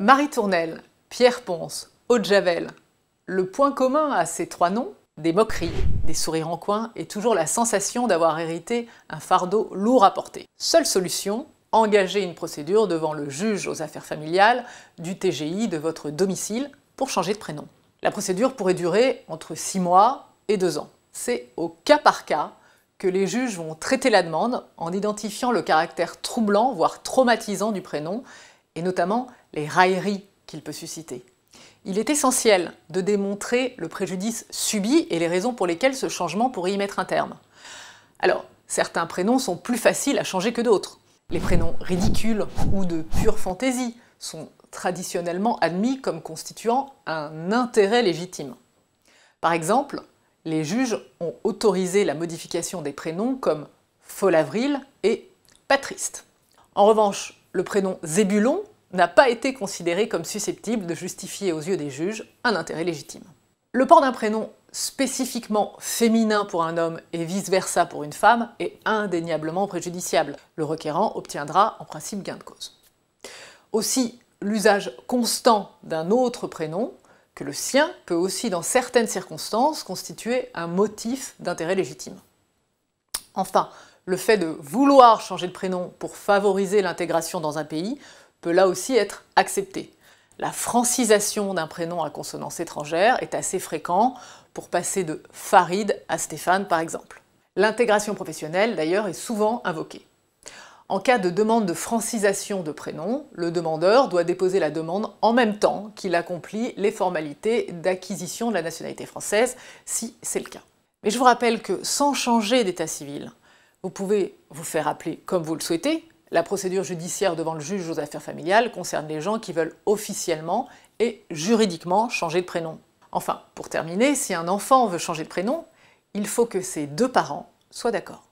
Marie Tournelle, Pierre Ponce, Aude Javel. Le point commun à ces trois noms, des moqueries, des sourires en coin et toujours la sensation d'avoir hérité un fardeau lourd à porter. Seule solution, engager une procédure devant le juge aux affaires familiales du TGI de votre domicile pour changer de prénom. La procédure pourrait durer entre 6 mois et 2 ans. C'est au cas par cas que les juges vont traiter la demande en identifiant le caractère troublant, voire traumatisant du prénom, et notamment les railleries qu'il peut susciter. Il est essentiel de démontrer le préjudice subi et les raisons pour lesquelles ce changement pourrait y mettre un terme. Alors, certains prénoms sont plus faciles à changer que d'autres. Les prénoms ridicules ou de pure fantaisie sont traditionnellement admis comme constituant un intérêt légitime. Par exemple, les juges ont autorisé la modification des prénoms comme Fol-Avril et Patriste. En revanche, le prénom Zébulon n'a pas été considéré comme susceptible de justifier aux yeux des juges un intérêt légitime. Le port d'un prénom spécifiquement féminin pour un homme et vice-versa pour une femme est indéniablement préjudiciable. Le requérant obtiendra en principe gain de cause. Aussi, l'usage constant d'un autre prénom que le sien peut aussi, dans certaines circonstances, constituer un motif d'intérêt légitime. Enfin, le fait de vouloir changer de prénom pour favoriser l'intégration dans un pays peut là aussi être accepté. La francisation d'un prénom à consonance étrangère est assez fréquent pour passer de Farid à Stéphane par exemple. L'intégration professionnelle d'ailleurs est souvent invoquée. En cas de demande de francisation de prénom, le demandeur doit déposer la demande en même temps qu'il accomplit les formalités d'acquisition de la nationalité française, si c'est le cas. Mais je vous rappelle que sans changer d'état civil, vous pouvez vous faire appeler comme vous le souhaitez. La procédure judiciaire devant le juge aux affaires familiales concerne les gens qui veulent officiellement et juridiquement changer de prénom. Enfin, pour terminer, si un enfant veut changer de prénom, il faut que ses deux parents soient d'accord.